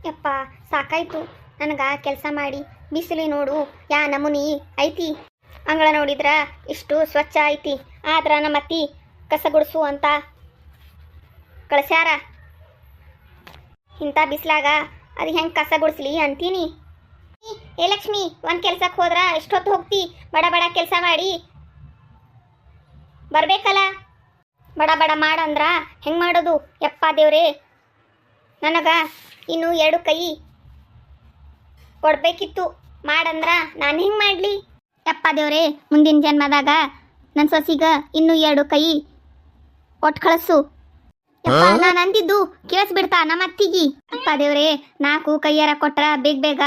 ಯಪ್ಪ ಸಾಕಾಯ್ತು ನನಗ ಕೆಲಸ ಮಾಡಿ ಬಿಸಿಲಿ ನೋಡು ಯಾ ನಮೂನಿ ಐತಿ. ಅಂಗಳ ನೋಡಿದ್ರ ಇಷ್ಟು ಸ್ವಚ್ಛ ಐತಿ, ಆದ್ರ ನಮ್ಮ ಅತ್ತಿ ಕಸ ಗುಡಿಸು ಅಂತ ಕಳ್ಸ್ಯಾರ. ಇಂಥ ಬಿಸಿಲಾಗ ಅದು ಹೆಂಗೆ ಕಸ ಗುಡಿಸ್ಲಿ ಅಂತೀನಿ. ಏ ಲಕ್ಷ್ಮಿ, ಒಂದು ಕೆಲ್ಸಕ್ಕೆ ಹೋದ್ರ ಎಷ್ಟೊತ್ತು ಹೋಗ್ತಿ? ಬಡ ಬಡ ಕೆಲಸ ಮಾಡಿ ಬರ್ಬೇಕಲ್ಲ. ಬಡ ಬಡ ಮಾಡಂದ್ರ ಹೆಂಗೆ ಮಾಡೋದು? ಯಪ್ಪ ದೇವ್ರೇ, ನನಗ ಇನ್ನು 2 ಕೈ ಕೊಡ್ಬೇಕಿತ್ತು, ಮಾಡಂದ್ರ ನಾನು ಹೆಂಗೆ ಮಾಡಲಿ? ಯಪ್ಪ ದೇವ್ರೇ, ಮುಂದಿನ ಜನ್ಮದಾಗ ನನ್ನ ಸೊಸಿಗ ಇನ್ನು 2 ಕೈ ಕೊಟ್ಟು ಕಳಿಸು. ಯಪ್ಪ, ನಾನು ಅಂದಿದ್ದು ಕೇಳಿಸ್ಬಿಡ್ತಾ ನಮ್ಮ ಅತ್ತಿಗಿ? ಅಪ್ಪ ದೇವ್ರೇ, 4 ಕೈಯಾರ ಕೊಟ್ರ ಬೇಗ ಬೇಗ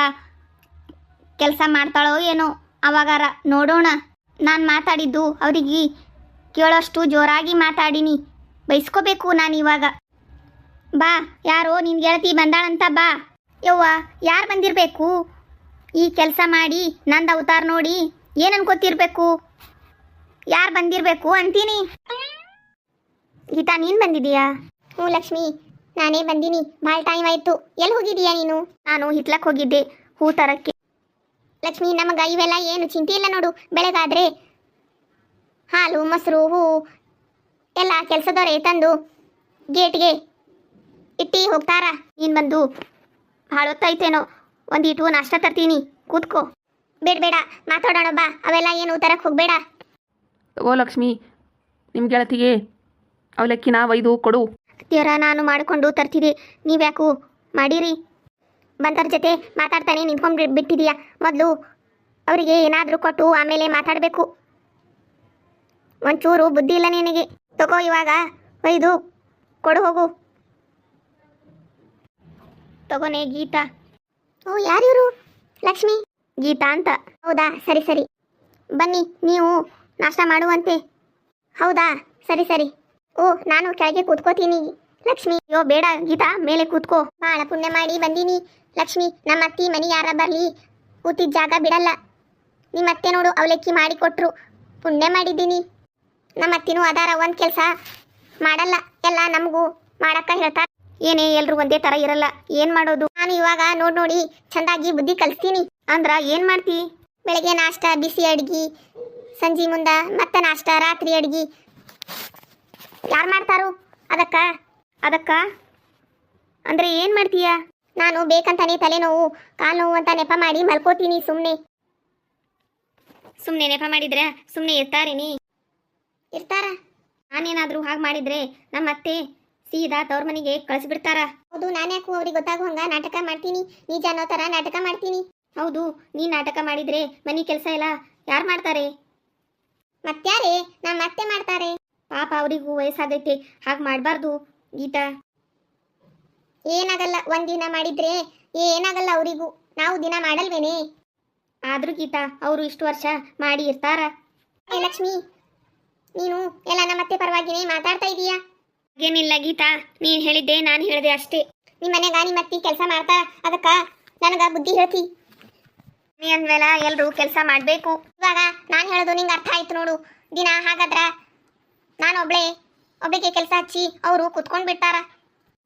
ಕೆಲಸ ಮಾಡ್ತಾಳೋ ಏನೋ, ಅವಾಗಾರ ನೋಡೋಣ. ನಾನು ಮಾತಾಡಿದ್ದು ಅವ್ರಿಗೆ ಕೇಳೋಷ್ಟು ಜೋರಾಗಿ ಮಾತಾಡಿನಿ, ಬೈಸ್ಕೋಬೇಕು ನಾನು ಇವಾಗ. ಬಾ, ಯಾರೋ ನಿನ್ ಗೆಳತಿ ಬಂದಾಳಂತ ಬಾ. ಯವ್ವ, ಯಾರು ಬಂದಿರಬೇಕು? ಈ ಕೆಲಸ ಮಾಡಿ ನಂದು ಅವತಾರ ನೋಡಿ ಏನು ಅನ್ಕೋತಿರ್ಬೇಕು? ಯಾರು ಬಂದಿರಬೇಕು ಅಂತೀನಿ. ಗೀತಾ, ನೀನು ಬಂದಿದೀಯಾ? ಹ್ಞೂ ಲಕ್ಷ್ಮಿ, ನಾನೇ ಬಂದೀನಿ. ಭಾಳ ಟೈಮ್ ಆಯಿತು. ಎಲ್ಲಿ ಹೋಗಿದೀಯಾ ನೀನು? ನಾನು ಹಿತ್ಲಕ್ಕೆ ಹೋಗಿದ್ದೆ ಹೂ ತರಕ್ಕೆ. ಲಕ್ಷ್ಮಿ, ನಮಗೆ ಇವೆಲ್ಲ ಏನು ಚಿಂತೆ ಇಲ್ಲ ನೋಡು. ಬೆಳಗಾದ್ರೆ ಹಾಲು ಮೊಸರು ಹೂ ಎಲ್ಲ ಕೆಲಸದವರೇ ತಂದು ಗೇಟ್ಗೆ ಇಟ್ಟು ಹೋಗ್ತಾರ. ನೀನು ಬಂದು ಭಾಳ ಹೊತ್ತಾಯ್ತೇನೋ, ಒಂದಿಟ್ಟು ನಾಷ್ಟ ತರ್ತೀನಿ, ಕೂತ್ಕೋ. ಬೇಡ ಬೇಡ, ಮಾತಾಡೋಣ ಬಾ. ಅವೆಲ್ಲ ಏನು ತರಕ್ಕೆ ಹೋಗಬೇಡ. ತಗೋ ಲಕ್ಷ್ಮಿ, ನಿಮ್ಮ ಗೆಳತಿಗೆ ಅವಲಕ್ಕಿನ ಒಯ್ದು ಕೊಡು. ಅತ್ತಿಯರ, ನಾನು ಮಾಡಿಕೊಂಡು ತರ್ತಿದ್ದೆ, ನೀವ್ಯಾಕು ಮಾಡಿರಿ? ಬಂದರ ಜೊತೆ ಮಾತಾಡ್ತಾನೆ ನಿಂತ್ಕೊಂಡು ಬಿಟ್ಟಿದೀಯಾ? ಮೊದಲು ಅವರಿಗೆ ಏನಾದರೂ ಕೊಟ್ಟು ಆಮೇಲೆ ಮಾತಾಡಬೇಕು. ಒಂಚೂರು ಬುದ್ಧಿ ಇಲ್ಲ ನಿನಗೆ. ತಗೋ, ಇವಾಗ ಒಯ್ದು ಕೊಡು ಹೋಗು. ತಗೋನೆ ಗೀತಾ. ಓ, ಯಾರಿವರು? ಲಕ್ಷ್ಮಿ, ಗೀತಾ ಅಂತ. ಹೌದಾ, ಸರಿ ಸರಿ, ಬನ್ನಿ ನೀವು ನಾಷ್ಟ ಮಾಡುವಂತೆ. ಹೌದಾ, ಸರಿ ಸರಿ. ಓ, ನಾನು ಕೆಳಗೆ ಕೂತ್ಕೋತೀನಿ ಲಕ್ಷ್ಮಿ. ಅಯ್ಯೋ ಬೇಡ ಗೀತಾ, ಮೇಲೆ ಕೂತ್ಕೋ. ಭಾಳ ಪುಣ್ಯ ಮಾಡಿ ಬಂದೀನಿ ಲಕ್ಷ್ಮಿ. ನಮ್ಮ ಅತ್ತಿ ಮನೆ ಯಾರ ಬರಲಿ ಕೂತಿದ್ದ ಜಾಗ ಬಿಡಲ್ಲ. ನಿಮ್ಮ ಅತ್ತೆ ನೋಡು ಅವಲಕ್ಕಿ ಮಾಡಿ ಕೊಟ್ರು, ಪುಣ್ಯ ಮಾಡಿದ್ದೀನಿ. ನಮ್ಮ ಅತ್ತಿನೂ ಅದಾರ, ಒಂದು ಕೆಲಸ ಮಾಡಲ್ಲ, ಎಲ್ಲ ನಮಗೂ ಮಾಡಕ್ಕ ಹೇಳ್ತಾರೆ. ಏನೇ ಎಲ್ಲರೂ ಒಂದೇ ಥರ ಇರಲ್ಲ, ಏನು ಮಾಡೋದು? ನಾನು ಇವಾಗ ನೋಡಿ ಚೆಂದಾಗಿ ಬುದ್ಧಿ ಕಲಿಸ್ತೀನಿ. ಅಂದ್ರ ಏನು ಮಾಡ್ತಿ? ಬೆಳಗ್ಗೆ ನಾಷ್ಟ ಬಿಸಿ ಅಡ್ಗಿ, ಸಂಜೆ ಮುಂದೆ ಮತ್ತೆ ನಾಷ್ಟ, ರಾತ್ರಿ ಅಡ್ಗಿ ಯಾರು ಮಾಡ್ತಾರು? ಅದಕ್ಕ ಅಂದರೆ ಏನು ಮಾಡ್ತೀಯ? ನಾನು ಬೇಕಂತಾನೆ ತಲೆನೋವು ಕಾಲು ನೋವು ಅಂತ ನೆಪ ಮಾಡಿ ಮಲ್ಕೋತೀನಿ. ಸುಮ್ಮನೆ ನೆಪ ಮಾಡಿದ್ರೆ ಸುಮ್ಮನೆ ಇರ್ತಾರ? ನಾನೇನಾದರೂ ಹಾಗೆ ಮಾಡಿದರೆ ನಮ್ಮ ಅತ್ತೆ ಸೀದಾ ತವ್ರ ಮನೆಗೆ ಕಳಿಸ್ಬಿಡ್ತಾರ. ಹೌದು, ನಾನು ಯಾಕೂ ಅವ್ರಿಗೆ ಗೊತ್ತಾಗುವಂಗ ನಾಟಕ ಮಾಡ್ತೀನಿ, ನಿಜ ಅನ್ನೋ ಥರ ನಾಟಕ ಮಾಡ್ತೀನಿ. ಹೌದು, ನೀ ನಾಟಕ ಮಾಡಿದರೆ ಮನೆ ಕೆಲಸ ಎಲ್ಲ ಯಾರು ಮಾಡ್ತಾರೆ? ಮತ್ಯಾರೇ? ನಮ್ಮ ಅತ್ತೆ ಮಾಡ್ತಾರೆ. ಪಾಪ, ಅವರಿಗೂ ವಯಸ್ಸಾಗೈತೆ, ಹಾಗೆ ಮಾಡಬಾರ್ದು ಗೀತಾ. ಏನಾಗಲ್ಲ, ಒಂದಿನ ಮಾಡಿದ್ರೆ ಏನಾಗಲ್ಲ ಅವರಿಗೂ, ನಾವು ದಿನ ಮಾಡಲ್ವೇನೆ? ಆದ್ರೂ ಗೀತಾ, ಅವರು ಇಷ್ಟು ವರ್ಷ ಮಾಡಿ ಇರ್ತಾರ. ಏ ಲಕ್ಷ್ಮಿ, ನೀನು ಎಲ್ಲ ನಮ್ಮತ್ತೆ ಪರವಾಗಿನೇ ಮಾತಾಡ್ತಾ ಇದೀಯಾ? ಏನಿಲ್ಲ ಗೀತಾ, ನೀನು ಹೇಳಿದ್ದೆ ನಾನು ಹೇಳಿದೆ ಅಷ್ಟೇ. ನಿಮ್ಮ ಮನೆಗ ನಿಮ್ಮತ್ತಿ ಕೆಲಸ ಮಾಡ್ತಾರ, ಅದಕ್ಕೆ ನನಗೆ ಬುದ್ಧಿ ಹೇಳ್ತಿ. ನೀ ಅಂದ್ಮೇಲೆ ಎಲ್ಲರೂ ಕೆಲಸ ಮಾಡಬೇಕು. ಇವಾಗ ನಾನು ಹೇಳೋದು ನಿಂಗೆ ಅರ್ಥ ಆಯ್ತು ನೋಡು. ದಿನ ಹಾಗಾದ್ರ ನಾನು ಒಬ್ಬಳಿಗೆ ಕೆಲಸ ಹಚ್ಚಿ ಅವರು ಕುತ್ಕೊಂಡು ಬಿಡ್ತಾರ.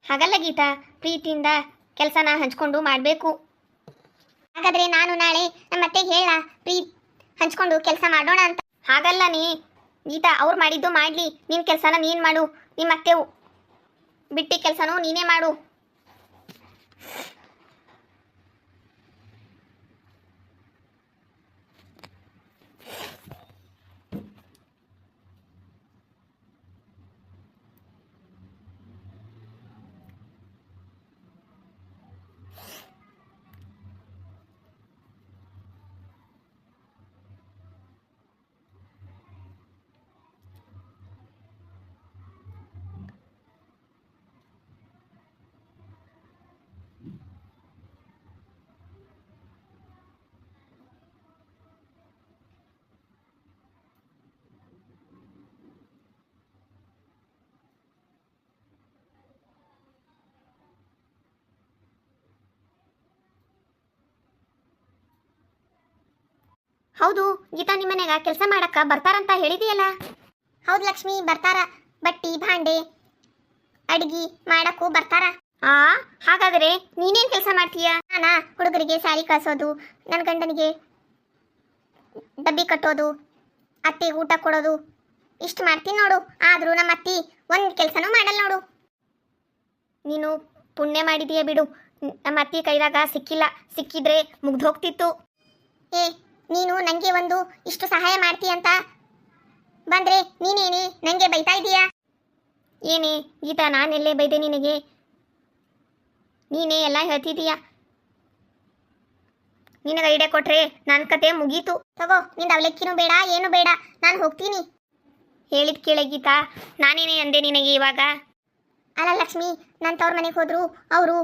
ಹಾಗಲ್ಲ ಗೀತಾ, ಪ್ರೀತಿಯಿಂದ ಕೆಲಸನ ಹಂಚ್ಕೊಂಡು ಮಾಡಬೇಕು. ಹಾಗಾದ್ರೆ ನಾನು ನಾಳೆ ನಮ್ಮತ್ತೆಗೆ ಹೇಳ ಹಂಚ್ಕೊಂಡು ಕೆಲಸ ಮಾಡೋಣ ಅಂತ. ಹಾಗಲ್ಲ ನೀ ಗೀತಾ, ಅವ್ರು ಮಾಡಿದ್ದು ಮಾಡಲಿ, ನಿನ್ನ ಕೆಲಸನ ನೀನು ಮಾಡು, ನಿಮ್ಮ ಅತ್ತೆವು ಬಿಟ್ಟಿ ಕೆಲಸನೂ ನೀನೇ ಮಾಡು. ಹೌದು ಗೀತಾ, ನಿಮ್ಮ ಮನೆಗ ಕೆಲಸ ಮಾಡಕ್ಕ ಬರ್ತಾರಂತ ಹೇಳಿದೆಯಲ್ಲ? ಹೌದು ಲಕ್ಷ್ಮಿ, ಬರ್ತಾರ. ಬಟ್ಟಿ ಭಾಂಡೆ ಅಡ್ಗಿ ಮಾಡಕ್ಕೂ ಬರ್ತಾರ. ಆ ಹಾಗಾದರೆ ನೀನೇನ್ ಕೆಲಸ ಮಾಡ್ತೀಯ? ನಾನಾ ಹುಡುಗರಿಗೆ ಸ್ಯಾರಿ ಕಳ್ಸೋದು, ನನ್ನ ಗಂಡನಿಗೆ ಡಬ್ಬಿ ಕಟ್ಟೋದು, ಅತ್ತೆ ಊಟ ಕೊಡೋದು ಇಷ್ಟು ಮಾಡ್ತೀನಿ ನೋಡು. ಆದರೂ ನಮ್ಮ ಅತ್ತಿ ಒಂದು ಕೆಲಸನೂ ಮಾಡಲ್ಲ ನೋಡು. ನೀನು ಪುಣ್ಯ ಮಾಡಿದೀಯ ಬಿಡು, ನಮ್ಮ ಅತ್ತಿ ಕೈದಾಗ ಸಿಕ್ಕಿಲ್ಲ, ಸಿಕ್ಕಿದ್ರೆ ಮುಗ್ದೋಗ್ತಿತ್ತು. ಏ ನೀನು ನನಗೆ ಒಂದು ಇಷ್ಟು ಸಹಾಯ ಮಾಡ್ತೀಯಂತ ಬಂದ್ರೆ ನೀನೇನೆ ನನಗೆ ಬೈತಾ ಇದೀಯಾ? ಏನೇ ಗೀತಾ, ನಾನೆಲ್ಲೇ ಬೈದೆ ನಿನಗೆ? ನೀನೇ ಎಲ್ಲ ಹೇಳ್ತಿದೀಯ. ನಿನಗೆ ಐಡಿಯಾ ಕೊಟ್ರೆ ನನ್ನ ಕತೆ ಮುಗೀತು. ತಗೋ, ನಿಂದ ಅವಲಕ್ಕಿನೂ ಬೇಡ ಏನು ಬೇಡ, ನಾನು ಹೋಗ್ತೀನಿ. ಹೇಳಿದ್ ಕೇಳೆ ಗೀತಾ, ನಾನೇನೇ ಅಂದೆ ನಿನಗೆ ಇವಾಗ? ಅಲ್ಲ ಲಕ್ಷ್ಮಿ, ನನ್ನ ತವ್ರ ಮನೆಗೆ ಹೋದ್ರು ಅವರು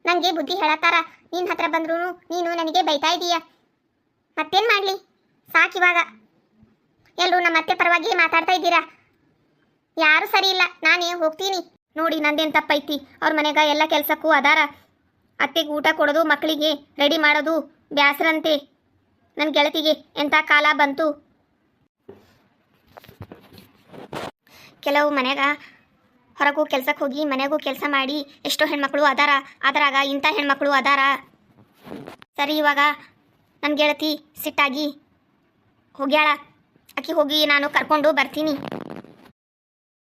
ನನಗೆ ಬುದ್ಧಿ ಹೇಳತ್ತಾರ. ನಿನ್ನ ಹತ್ರ ಬಂದ್ರು ನೀನು ನನಗೆ ಬೈತಾ ಇದೀಯ. ಮತ್ತೇನು ಮಾಡಲಿ, ಸಾಕಿವಾಗ. ಎಲ್ಲರೂ ನಮ್ಮ ಅತ್ತೆ ಪರವಾಗಿ ಮಾತಾಡ್ತಾ ಇದ್ದೀರಾ. ಯಾರು ಸರಿ ಇಲ್ಲ, ನಾನೇ ಹೋಗ್ತೀನಿ. ನೋಡಿ ನಂದೇನು ತಪ್ಪೈತಿ? ಅವ್ರ ಮನೆಗ ಎಲ್ಲ ಕೆಲಸಕ್ಕೂ ಅದಾರ. ಅತ್ತೆಗೆ ಊಟ ಕೊಡೋದು, ಮಕ್ಕಳಿಗೆ ರೆಡಿ ಮಾಡೋದು ಬ್ಯಾಸರಂತೆ. ನನ್ನ ಗೆಳತಿಗೆ ಎಂಥ ಕಾಲ ಬಂತು. ಕೆಲವು ಮನೆಗ ಹೊರಗೂ ಕೆಲ್ಸಕ್ಕೆ ಹೋಗಿ ಮನೆಗೂ ಕೆಲಸ ಮಾಡಿ ಎಷ್ಟೋ ಹೆಣ್ಮಕ್ಳು ಅದಾರ. ಅದರಾಗ ಇಂಥ ಹೆಣ್ಮಕ್ಳು ಅದಾರ. ಸರಿ, ಇವಾಗ ನನ್ನ ಗೆಳತಿ ಸಿಟ್ಟಾಗಿ ಹೋಗ್ಯಾಳ. ಆಕಿ ಹೋಗಿ ನಾನು ಕರ್ಕೊಂಡು ಬರ್ತೀನಿ.